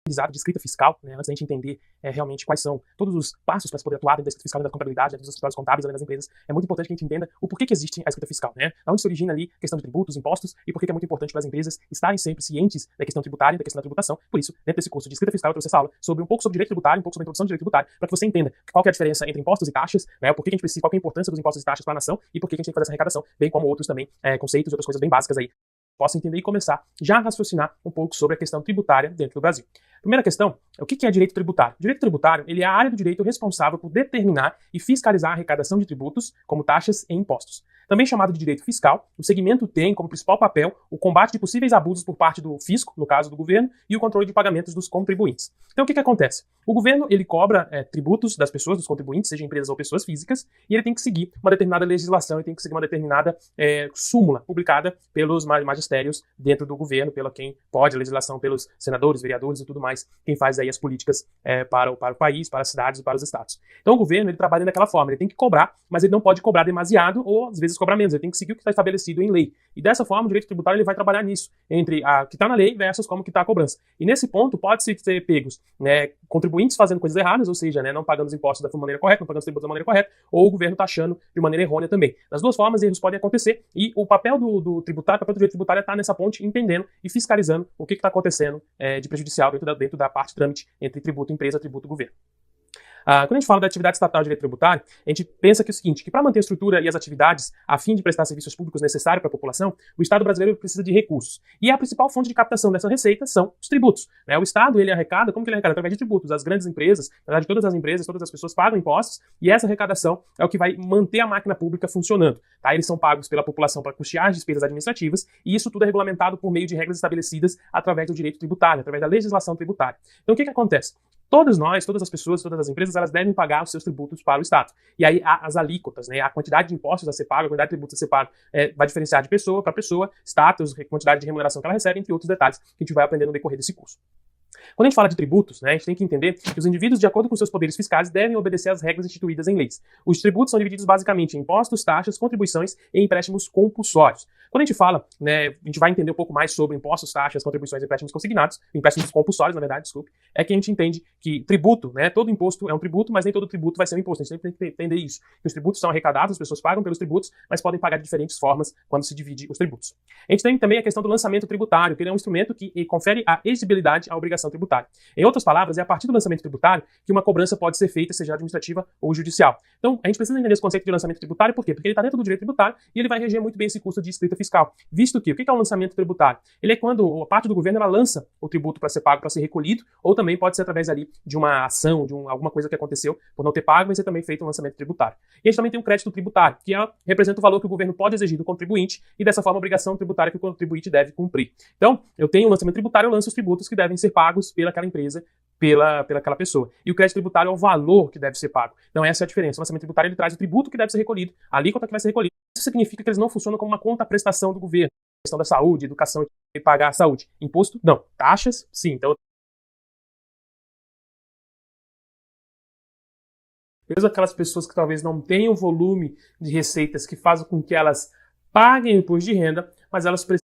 de escrita fiscal, né, antes da gente entender realmente quais são todos os passos para se poder atuar dentro da escrita fiscal, dentro da contabilidade, dentro dos escritórios contábeis, dentro das empresas, é muito importante que a gente entenda o porquê que existe a escrita fiscal, né? Da onde se origina ali a questão de tributos, impostos, e por que é muito importante para as empresas estarem sempre cientes da questão tributária e da questão da tributação. Por isso, dentro desse curso de escrita fiscal, eu trouxe essa aula sobre um pouco sobre direito tributário, um pouco sobre a introdução de direito tributário, para que você entenda qual que é a diferença entre impostos e taxas, né? Por que a gente precisa, qual que é a importância dos impostos e taxas para a nação e por que a gente tem que fazer essa arrecadação, bem como outros também conceitos e outras coisas bem básicas aí. Possa entender e começar já a raciocinar um pouco sobre a questão tributária dentro do Brasil. Primeira questão, o que é direito tributário? O direito tributário ele é a área do direito responsável por determinar e fiscalizar a arrecadação de tributos, como taxas e impostos. Também chamado de direito fiscal, o segmento tem como principal papel o combate de possíveis abusos por parte do fisco, no caso do governo, e o controle de pagamentos dos contribuintes. Então o que acontece? O governo ele cobra tributos das pessoas, dos contribuintes, seja empresas ou pessoas físicas, e ele tem que seguir uma determinada legislação, ele tem que seguir uma determinada súmula publicada pelos magistérios dentro do governo, pela quem pode, a legislação pelos senadores, vereadores e tudo mais, quem faz aí as políticas para o país, para as cidades e para os estados. Então o governo ele trabalha daquela forma, ele tem que cobrar, mas ele não pode cobrar demasiado ou às vezes cobrar menos, ele tem que seguir o que está estabelecido em lei. E dessa forma o direito tributário ele vai trabalhar nisso, entre o que está na lei versus como que está a cobrança. E nesse ponto pode-se ser pegos contribuintes fazendo coisas erradas, ou seja, não pagando os impostos da maneira correta, não pagando os tributos da maneira correta, ou o governo taxando de maneira errônea também. Das duas formas erros podem acontecer e o papel do tributário, o papel do direito tributário é estar nessa ponte entendendo e fiscalizando o que está acontecendo de prejudicial dentro da parte de trâmite entre tributo empresa, tributo governo. Quando a gente fala da atividade estatal de direito tributário, a gente pensa que é o seguinte, que para manter a estrutura e as atividades a fim de prestar serviços públicos necessários para a população, o Estado brasileiro precisa de recursos. E a principal fonte de captação dessa receita são os tributos. O Estado ele arrecada, como que ele arrecada? Através de tributos. As grandes empresas, na verdade todas as empresas, todas as pessoas pagam impostos e essa arrecadação é o que vai manter a máquina pública funcionando. Eles são pagos pela população para custear as despesas administrativas e isso tudo é regulamentado por meio de regras estabelecidas através do direito tributário, através da legislação tributária. Então o que acontece? Todos nós, todas as pessoas, todas as empresas, elas devem pagar os seus tributos para o Estado. E aí as alíquotas, a quantidade de impostos a ser pago, a quantidade de tributos a ser pago, vai diferenciar de pessoa para pessoa, status, quantidade de remuneração que ela recebe, entre outros detalhes que a gente vai aprender no decorrer desse curso. Quando a gente fala de tributos, a gente tem que entender que os indivíduos, de acordo com seus poderes fiscais, devem obedecer às regras instituídas em leis. Os tributos são divididos basicamente em impostos, taxas, contribuições e empréstimos compulsórios. Quando a gente fala, a gente vai entender um pouco mais sobre impostos, taxas, contribuições e empréstimos consignados, empréstimos compulsórios, na verdade, desculpe, é que a gente entende que tributo, todo imposto é um tributo, mas nem todo tributo vai ser um imposto. A gente sempre tem que entender isso. Que os tributos são arrecadados, as pessoas pagam pelos tributos, mas podem pagar de diferentes formas quando se divide os tributos. A gente tem também a questão do lançamento tributário, que ele é um instrumento que confere a exigibilidade à obrigação tributária. Em outras palavras, é a partir do lançamento tributário que uma cobrança pode ser feita, seja administrativa ou judicial. Então, a gente precisa entender esse conceito de lançamento tributário, por quê? Porque ele está dentro do direito tributário e ele vai reger muito bem esse custo de escrita fiscal. Visto que, o que é o lançamento tributário? Ele é quando a parte do governo ela lança o tributo para ser pago, para ser recolhido, ou também pode ser através ali de uma ação, de alguma coisa que aconteceu por não ter pago, vai ser também feito um lançamento tributário. E a gente também tem o crédito tributário, que representa o valor que o governo pode exigir do contribuinte e dessa forma a obrigação tributária que o contribuinte deve cumprir. Então, eu tenho um lançamento tributário, eu lanço os tributos que devem ser pagos pelaquela empresa, pelaquela pessoa. E o crédito tributário é o valor que deve ser pago. Então essa é a diferença. O lançamento tributário ele traz o tributo que deve ser recolhido, a alíquota que vai ser recolhida. Isso significa que eles não funcionam como uma contraprestação do governo. A questão da saúde, educação e pagar a saúde. Imposto, não. Taxas, sim. Então, mesmo aquelas pessoas que talvez não tenham volume de receitas que fazem com que elas paguem o imposto de renda, mas elas precisam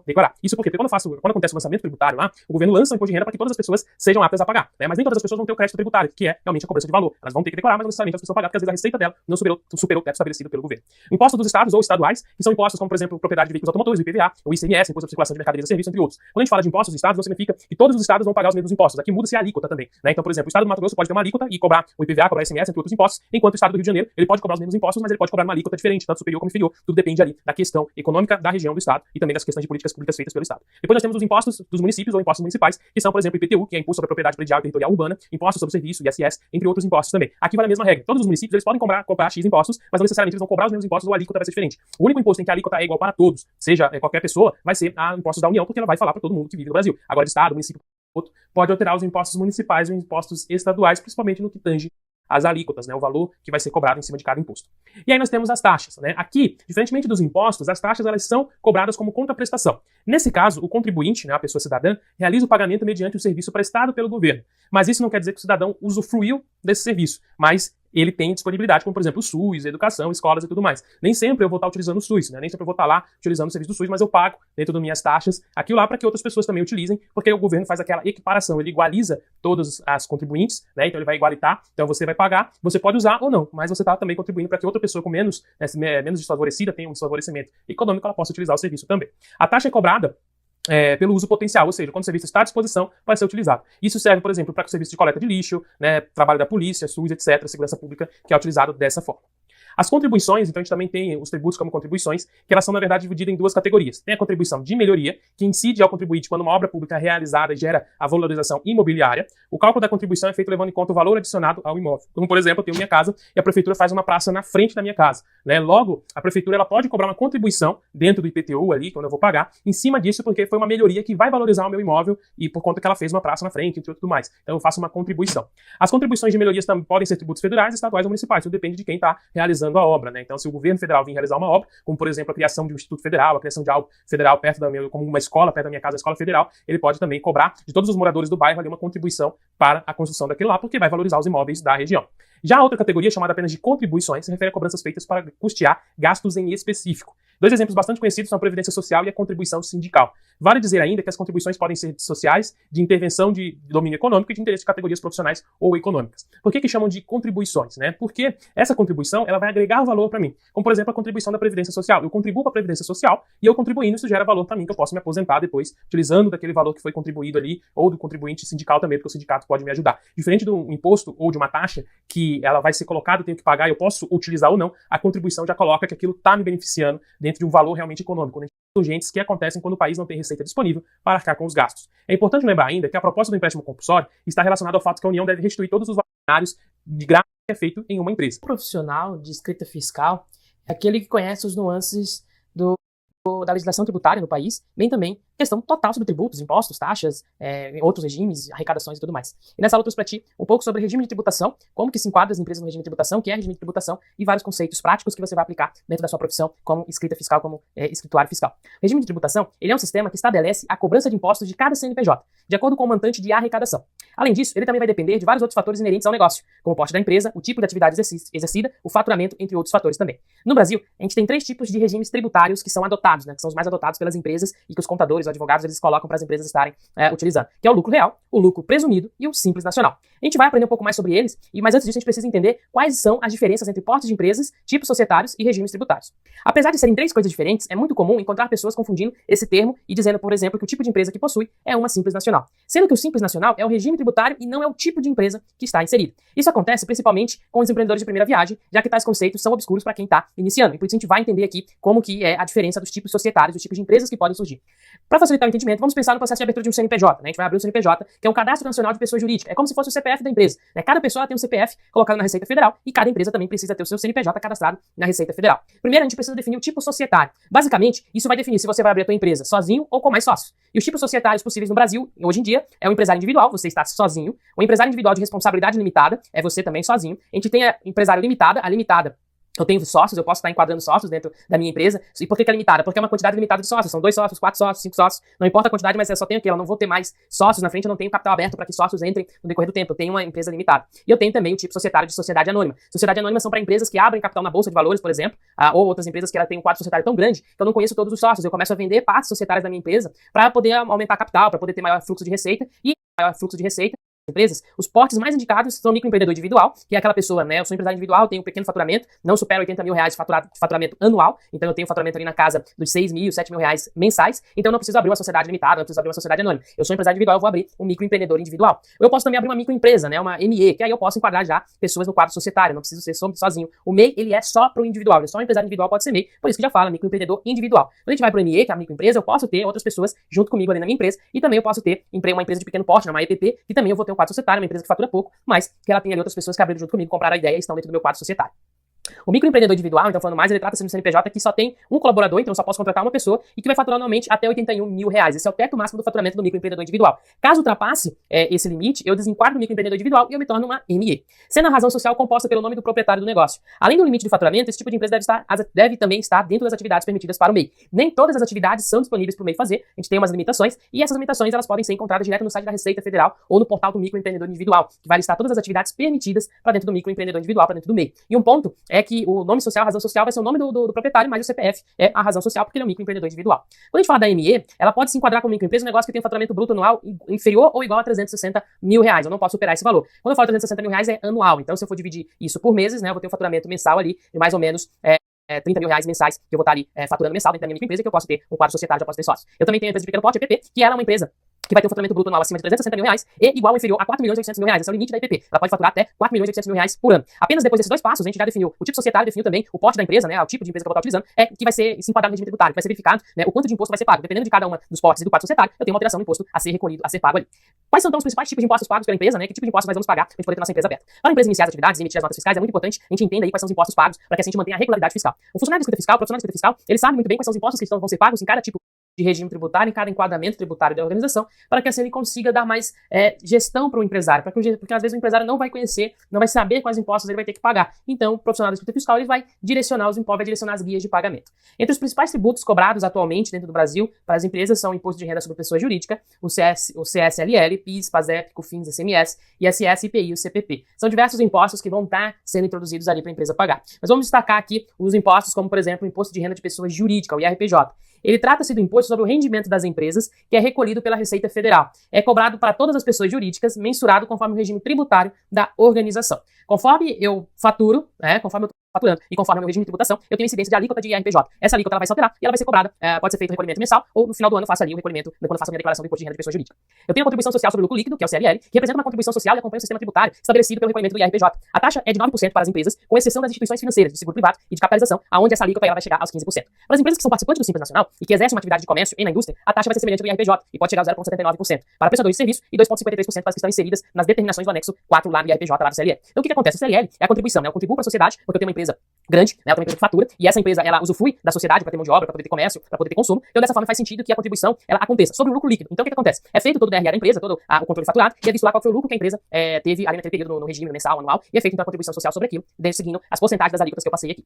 declarar. Isso porque quando acontece o lançamento tributário lá, o governo lança o imposto de renda para que todas as pessoas sejam aptas a pagar. Mas nem todas as pessoas vão ter o crédito tributário, que é realmente a cobrança de valor. Elas vão ter que declarar, mas não necessariamente elas precisam pagar, porque às vezes a receita dela não superou o teto estabelecido pelo governo. Impostos dos estados ou estaduais, que são impostos como, por exemplo, propriedade de veículos automotores, o IPVA, o ICMS, Imposto de Circulação de Mercadorias e Serviços, entre outros. Quando a gente fala de impostos dos estados, não significa que todos os estados vão pagar os mesmos impostos. Aqui muda-se a alíquota também. Então, por exemplo, o estado do Mato Grosso pode ter uma alíquota e cobrar o IPVA, cobrar o ICMS, entre outros impostos, enquanto o estado do Rio de Janeiro, ele pode cobrar os mesmos impostos, mas ele pode cobrar uma alíquota diferente, tanto superior como inferior. Tudo depende ali da questão econômica da região do estado e também das questões de políticas públicas feitas pelo estado. Depois nós temos os impostos dos municípios ou impostos municipais, que são, por exemplo, IPTU, que é Imposto sobre a Propriedade Predial e Territorial Urbana, Imposto sobre o Serviço, ISS, entre outros impostos também. Aqui vale a mesma regra. Todos os municípios eles podem cobrar X impostos, mas não necessariamente eles vão cobrar os mesmos impostos ou a alíquota vai ser diferente. O único imposto em que a alíquota é igual para todos, seja qualquer pessoa, vai ser a impostos da União, porque ela vai falar para todo mundo que vive no Brasil. Agora, estado, município, outro, pode alterar os impostos municipais e os impostos estaduais, principalmente no que tange as alíquotas, o valor que vai ser cobrado em cima de cada imposto. E aí nós temos as taxas. Aqui, diferentemente dos impostos, as taxas elas são cobradas como contraprestação. Nesse caso, o contribuinte, a pessoa cidadã, realiza o pagamento mediante o serviço prestado pelo governo. Mas isso não quer dizer que o cidadão usufruiu desse serviço, mas ele tem disponibilidade, como por exemplo o SUS, educação, escolas e tudo mais. Nem sempre eu vou estar utilizando o SUS, né? Nem sempre eu vou estar lá utilizando o serviço do SUS, mas eu pago dentro das minhas taxas aquilo lá para que outras pessoas também utilizem, porque o governo faz aquela equiparação, ele igualiza todas as contribuintes, né? Então ele vai igualitar, então você vai pagar, você pode usar ou não, mas você está também contribuindo para que outra pessoa com menos desfavorecida tenha um desfavorecimento econômico, ela possa utilizar o serviço também. A taxa é cobrada pelo uso potencial, ou seja, quando o serviço está à disposição para ser utilizado. Isso serve, por exemplo, para o serviço de coleta de lixo, né, trabalho da polícia, SUS, etc., segurança pública, que é utilizado dessa forma. As contribuições, então a gente também tem os tributos como contribuições, que elas são, na verdade, divididas em duas categorias. Tem a contribuição de melhoria, que incide ao contribuinte quando uma obra pública é realizada e gera a valorização imobiliária. O cálculo da contribuição é feito levando em conta o valor adicionado ao imóvel. Como, por exemplo, eu tenho minha casa e a prefeitura faz uma praça na frente da minha casa, né? Logo, a prefeitura ela pode cobrar uma contribuição dentro do IPTU ali, quando eu vou pagar, em cima disso, porque foi uma melhoria que vai valorizar o meu imóvel e por conta que ela fez uma praça na frente, entre tudo mais. Então eu faço uma contribuição. As contribuições de melhorias também podem ser tributos federais, estaduais ou municipais, tudo depende de quem está realizando a obra, né? Então, se o governo federal vir realizar uma obra, como por exemplo a criação de um instituto federal, a criação de algo federal perto da minha, como uma escola perto da minha casa, a escola federal, ele pode também cobrar de todos os moradores do bairro ali uma contribuição para a construção daquilo lá, porque vai valorizar os imóveis da região. Já a outra categoria, chamada apenas de contribuições, se refere a cobranças feitas para custear gastos em específico. Dois exemplos bastante conhecidos são a Previdência Social e a contribuição sindical. Vale dizer ainda que as contribuições podem ser sociais, de intervenção de domínio econômico e de interesse de categorias profissionais ou econômicas. Por que chamam de contribuições, né? Porque essa contribuição ela vai agregar valor para mim. Como, por exemplo, a contribuição da Previdência Social. Eu contribuo para a Previdência Social e eu contribuindo, isso gera valor para mim, que eu posso me aposentar depois, utilizando daquele valor que foi contribuído ali, ou do contribuinte sindical também, porque o sindicato pode me ajudar. Diferente do imposto ou de uma taxa, que ela vai ser colocada, eu tenho que pagar, eu posso utilizar ou não, a contribuição já coloca que aquilo está me beneficiando dentro de um valor realmente econômico, né? Urgentes que acontecem quando o país não tem receita disponível para arcar com os gastos. É importante lembrar ainda que a proposta do empréstimo compulsório está relacionada ao fato que a União deve restituir todos os valores de graça que é feito em uma empresa. O profissional de escrita fiscal é aquele que conhece os nuances da legislação tributária no país, bem também questão total sobre tributos, impostos, taxas, outros regimes, arrecadações e tudo mais. E nessa aula eu trouxe para ti um pouco sobre regime de tributação, como que se enquadra as empresas no regime de tributação, o que é regime de tributação e vários conceitos práticos que você vai aplicar dentro da sua profissão como escrita fiscal, como escrituário fiscal. O regime de tributação, ele é um sistema que estabelece a cobrança de impostos de cada CNPJ, de acordo com o montante de arrecadação. Além disso, ele também vai depender de vários outros fatores inerentes ao negócio, como o porte da empresa, o tipo de atividade exercida, o faturamento, entre outros fatores também. No Brasil, a gente tem 3 tipos de regimes tributários que são adotados, né, que são os mais adotados pelas empresas e que os contadores, os advogados, eles colocam para as empresas estarem utilizando, que é o lucro real, o lucro presumido e o simples nacional. A gente vai aprender um pouco mais sobre eles, mas antes disso a gente precisa entender quais são as diferenças entre portes de empresas, tipos societários e regimes tributários. Apesar de serem 3 coisas diferentes, é muito comum encontrar pessoas confundindo esse termo e dizendo, por exemplo, que o tipo de empresa que possui é uma simples nacional, sendo que o simples nacional é o regime tributário e não é o tipo de empresa que está inserido. Isso acontece principalmente com os empreendedores de primeira viagem, já que tais conceitos são obscuros para quem está iniciando, e por isso a gente vai entender aqui como que é a diferença dos tipos societários, dos tipos de empresas que podem surgir. Para facilitar o entendimento, vamos pensar no processo de abertura de um CNPJ, né? A gente vai abrir um CNPJ, que é um cadastro nacional de pessoa jurídica. É como se fosse o CPF da empresa, né? Cada pessoa tem um CPF colocado na Receita Federal e cada empresa também precisa ter o seu CNPJ cadastrado na Receita Federal. Primeiro, a gente precisa definir o tipo societário. Basicamente, isso vai definir se você vai abrir a tua empresa sozinho ou com mais sócios. E os tipos societários possíveis no Brasil, hoje em dia, é o empresário individual, você está sozinho. O empresário individual de responsabilidade limitada, é você também sozinho. A gente tem a empresário limitada, a limitada. Eu tenho sócios, eu posso estar enquadrando sócios dentro da minha empresa. E por que é limitada? Porque é uma quantidade limitada de sócios. São 2 sócios, 4 sócios, 5 sócios. Não importa a quantidade, mas eu só tenho aqui. Eu não vou ter mais sócios na frente, eu não tenho capital aberto para que sócios entrem no decorrer do tempo. Eu tenho uma empresa limitada. E eu tenho também o tipo societário de sociedade anônima. Sociedade anônima são para empresas que abrem capital na Bolsa de Valores, por exemplo, ou outras empresas que ela tem um quadro societário tão grande que eu não conheço todos os sócios. Eu começo a vender partes societárias da minha empresa para poder aumentar capital, para poder ter maior fluxo de receita empresas, os portes mais indicados são o microempreendedor individual, que é aquela pessoa, né, eu sou empresário individual, tenho um pequeno faturamento, não supera 80 mil reais de faturamento anual, então eu tenho um faturamento ali na casa dos 6 mil, 7 mil reais mensais, então eu não preciso abrir uma sociedade limitada, não preciso abrir uma sociedade anônima. Eu sou empresário individual, eu vou abrir um microempreendedor individual. Eu posso também abrir uma microempresa, né, uma ME, que aí eu posso enquadrar já pessoas no quadro societário, não preciso ser sozinho. O MEI, ele é só para o individual, ele é só um empresário individual, pode ser MEI, por isso que já fala microempreendedor individual. Quando a gente vai para o ME, que é a microempresa, eu posso ter outras pessoas junto comigo ali na minha empresa, e também eu posso ter uma empresa de pequeno porte, né, uma EPP, que também eu vou ter um quadro societário, uma empresa que fatura pouco, mas que ela tem ali outras pessoas que abriram junto comigo, compraram a ideia e estão dentro do meu quadro societário. O microempreendedor individual, então falando mais, ele trata-se de um CNPJ que só tem um colaborador, então eu só posso contratar uma pessoa e que vai faturar anualmente até R$81 mil. Esse é o teto máximo do faturamento do microempreendedor individual. Caso ultrapasse esse limite, eu desenquadro o microempreendedor individual e eu me torno uma ME, sendo a razão social composta pelo nome do proprietário do negócio. Além do limite de faturamento, esse tipo de empresa deve também estar dentro das atividades permitidas para o MEI. Nem todas as atividades são disponíveis para o MEI fazer, a gente tem umas limitações, e essas limitações elas podem ser encontradas direto no site da Receita Federal ou no portal do microempreendedor individual, que vai listar todas as atividades permitidas para dentro do microempreendedor individual, para dentro do MEI. E um ponto é que o nome social, a razão social, vai ser o nome do proprietário, mas o CPF é a razão social, porque ele é um microempreendedor individual. Quando a gente fala da ME, ela pode se enquadrar como microempresa, um negócio que tem um faturamento bruto anual inferior ou igual a R$360 mil. Eu não posso superar esse valor. Quando eu falo R$360 mil é anual. Então, se eu for dividir isso por meses, né, eu vou ter um faturamento mensal ali de mais ou menos R$30 mil mensais que eu vou estar ali faturando mensal dentro da minha microempresa, que eu posso ter um quadro societário, já posso ter sócio. Eu também tenho a empresa de pequeno porte, EPP, que ela é uma empresa que vai ter um faturamento bruto anual acima de R$360 mil e igual ou inferior a R$4.800.000. Esse é o limite da EPP. Ela pode faturar até R$4.800.000 por ano. Apenas depois desses dois passos, a gente já definiu o tipo societário, definiu também o porte da empresa, né, o tipo de empresa que eu vou estar utilizando, que vai ser se enquadrar no regime tributário, que vai ser verificado, né, o quanto de imposto vai ser pago. Dependendo de cada uma dos portes e do quadro societário, eu tenho uma alteração no imposto a ser recolhido, a ser pago ali. Quais são então os principais tipos de impostos pagos pela empresa, né? Que tipo de impostos nós vamos pagar para a gente poder ter nossa empresa aberta? Para a empresa iniciar as atividades e emitir as notas fiscais, é muito importante a gente entenda aí quais são os impostos pagos para que a gente mantenha a regularidade fiscal. O funcionário da escrita fiscal, o profissional da escrita fiscal, ele sabe muito bem quais são os impostos que vão ser pagos em cada tipo de regime tributário, em cada enquadramento tributário da organização, para que assim ele consiga dar mais gestão para o empresário, porque às vezes o empresário não vai conhecer, não vai saber quais impostos ele vai ter que pagar. Então, o profissional da escrita fiscal ele vai direcionar os impostos, vai direcionar as guias de pagamento. Entre os principais tributos cobrados atualmente dentro do Brasil para as empresas são o Imposto de Renda sobre Pessoa Jurídica, o CSLL, PIS, PASEP, COFINS, ICMS, ISS, IPI e o CPP. São diversos impostos que vão estar sendo introduzidos ali para a empresa pagar. Mas vamos destacar aqui os impostos como, por exemplo, o Imposto de Renda de Pessoa Jurídica, o IRPJ. Ele trata-se do imposto sobre o rendimento das empresas, que é recolhido pela Receita Federal. É cobrado para todas as pessoas jurídicas, mensurado conforme o regime tributário da organização. Conforme eu faturo, conforme eu estou faturando e conforme o meu regime de tributação, eu tenho incidência de alíquota de IRPJ. Essa alíquota ela vai se alterar e ela vai ser cobrada, pode ser feito o recolhimento mensal ou no final do ano eu faço ali o recolhimento, quando eu faço a minha declaração do imposto de renda de pessoa jurídica. Eu tenho a contribuição social sobre o lucro líquido, que é o CLL, que representa uma contribuição social e acompanha o sistema tributário estabelecido pelo recolhimento do IRPJ. A taxa é de 9% para as empresas, com exceção das instituições financeiras, de seguro privado e de capitalização, aonde essa alíquota ela vai chegar aos 15%. Para as empresas que são participantes do Simples Nacional e que exercem uma atividade de comércio e na indústria, a taxa vai ser semelhante ao IRPJ e pode chegar a 0,79%. Para prestadores de serviço e 2,53% para as que estão inseridas nas determinações do anexo 4 lá do IRPJ, lá do CLL. Então o que acontece? O CLL é a contribuição, né? Eu contribuo para a sociedade, porque eu tenho uma empresa grande, né? Eu tenho uma empresa que fatura, e essa empresa, ela usufrui da sociedade para ter mão de obra, para poder ter comércio, para poder ter consumo. Então, dessa forma, faz sentido que a contribuição, ela aconteça sobre o lucro líquido. Então, o que acontece? É feito todo o DRE da empresa, todo o controle faturado, e é visto lá qual foi o lucro que a empresa teve ali naquele período no regime mensal, anual, e é feito, então, a contribuição social sobre aquilo, seguindo as porcentagens das alíquotas que eu passei aqui.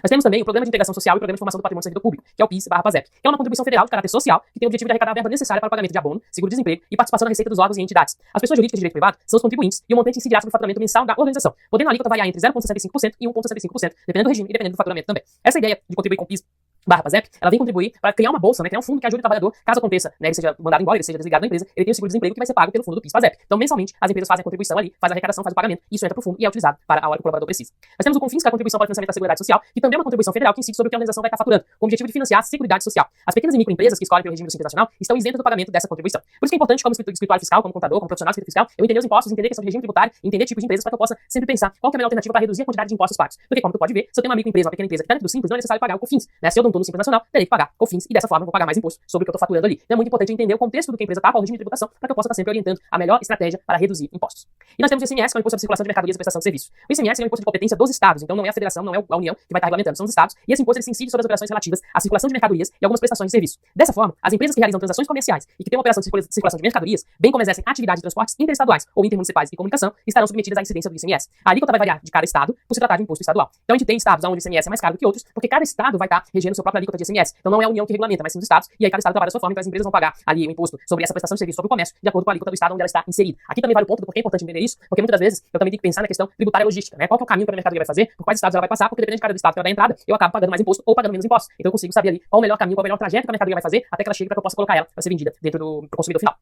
Nós temos também o Programa de Integração Social e o Programa de Formação do Patrimônio do Servidor Público, que é o PIS/PASEP, que é uma contribuição federal de caráter social que tem o objetivo de arrecadar a verba necessária para o pagamento de abono, seguro-desemprego e participação na receita dos órgãos e entidades. As pessoas jurídicas de direito privado são os contribuintes e o montante incidirá sobre o faturamento mensal da organização, podendo a alíquota variar entre 0,65% e 1,65%, dependendo do regime e dependendo do faturamento também. Essa ideia de contribuir com o PIS/PASEP, ela vem contribuir para criar uma bolsa, né, criar um fundo que ajude o trabalhador, caso aconteça, né, ele seja mandado embora, ele seja desligado da empresa, ele tem o seguro-desemprego que vai ser pago pelo fundo do PIS/PASEP. Então, mensalmente, as empresas fazem a contribuição ali, faz a arrecadação, faz o pagamento, isso entra para o fundo e é utilizado para a hora que o colaborador precisa. Nós temos o CONFINS, que é a contribuição para o financiamento da Seguridade Social, que também é uma contribuição federal que incide sobre o que a organização vai estar faturando, com o objetivo de financiar a Seguridade Social. As pequenas e microempresas que escolhem pelo regime do Simples Nacional estão isentas do pagamento dessa contribuição. Por isso que é importante, como escriturário fiscal, como contador, como profissional de escrita fiscal, eu entender os impostos, entender a questão de regime tributário, entender tipos de empresas para que eu possa sempre pensar qual que é a melhor alternativa para reduzir a quantidade de impostos pagos. Porque, como tu pode ver, se eu tenho uma microempresa, uma pequena empresa que está dentro do Simples, não é necessário pagar o COFINS, né? Se eu não estou no Simples Nacional, terei que pagar COFINS e dessa forma eu vou pagar mais imposto sobre o que eu estou faturando ali. Então é muito importante entender o contexto do que a empresa está, qual o regime de tributação, para que eu possa estar sempre orientando a melhor estratégia para reduzir impostos. E nós temos o ICMS, que é o Imposto sobre Circulação de Mercadorias e Prestação de Serviços. O ICMS é um imposto de competência dos estados, então não é a federação, não é a União que vai estar regulamentando, são os estados, e esse imposto ele se incide sobre as operações relativas à circulação de mercadorias e algumas prestações de serviço. Dessa forma, as empresas que realizam transações comerciais e que têm uma operação de circulação de mercadorias, bem como exercem atividades de transportes interestaduais ou intermunicipais e comunicação, estarão submetidas à incidência do ICMS. A alíquota vai variar de cada estado por se tratar de imposto estadual. Então a gente tem estados onde o ICMS é mais caro do que outros, porque cada estado vai estar regendo sua própria alíquota de ICMS. Então não é a União que regulamenta, mas sim os estados, e aí cada estado trabalha da sua forma, então as empresas vão pagar ali o imposto sobre essa prestação de serviço sobre o comércio, de acordo com a alíquota do estado onde ela está inserida. Aqui também vale o ponto do porquê é importante entender isso, porque muitas vezes eu também tenho que pensar na questão tributária e logística, né? Qual que é o caminho que a mercadoria vai fazer, por quais estados ela vai passar, porque dependendo de cada estado que ela dá entrada, eu acabo pagando mais imposto ou pagando menos impostos. Então eu consigo saber ali qual o melhor caminho, qual o melhor trajeto que a mercadoria vai fazer até que ela chegue para que eu possa colocar ela para ser vendida dentro do consumidor final.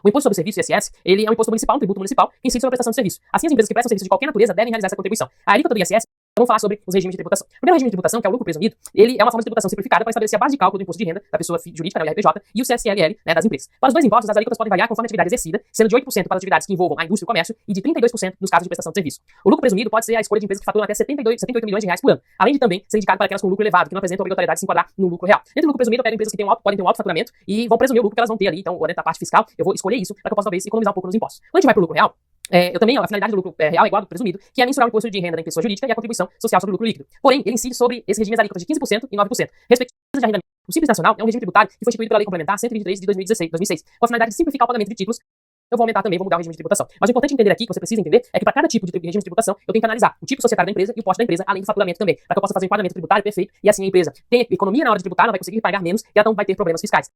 O imposto sobre serviço, ISS, ele é um imposto municipal, um tributo municipal, que incide sobre a prestação de serviço. Assim, as empresas que prestam serviço de qualquer natureza devem realizar essa contribuição. A alíquota do ISS, vamos falar sobre os regimes de tributação. O primeiro regime de tributação, que é o lucro presumido, ele é uma forma de tributação simplificada para estabelecer a base de cálculo do imposto de renda da pessoa jurídica, né, o IRPJ, e o CSLL, né, das empresas. Para os dois impostos, as alíquotas podem variar conforme a atividade exercida, sendo de 8% para as atividades que envolvam a indústria e o comércio e de 32% nos casos de prestação de serviço. O lucro presumido pode ser a escolha de empresas que faturam até 78 milhões de reais por ano, além de também ser indicado para aquelas com lucro elevado, que não apresentam obrigatoriedade de se enquadrar no lucro real. Dentro do lucro presumido, eu pego empresas que podem ter um alto faturamento e vão presumir o lucro que elas vão ter ali. Então, dentro da parte fiscal, eu vou escolher isso para que eu possa talvez economizar um pouco nos impostos. Quando a gente vai para o lucro real, Eu também, a finalidade do lucro real é igual ao do presumido, que é mensurar o imposto de renda da pessoa jurídica e a contribuição social sobre o lucro líquido. Porém, ele incide sobre esses regimes alíquotas de 15% e 9%, respectivamente de arrendamento. O Simples Nacional é um regime tributário que foi instituído pela Lei Complementar 123 de 2006, com a finalidade de simplificar o pagamento de títulos. Eu vou aumentar também, vou mudar o regime de tributação. Mas o importante entender aqui, que você precisa entender, é que para cada tipo de regime de tributação, eu tenho que analisar o tipo societário da empresa e o porte da empresa, além do faturamento também, para que eu possa fazer um enquadramento tributário perfeito e assim a empresa tem economia na hora de tributar, ela vai conseguir pagar menos e ela não vai ter problemas fiscais.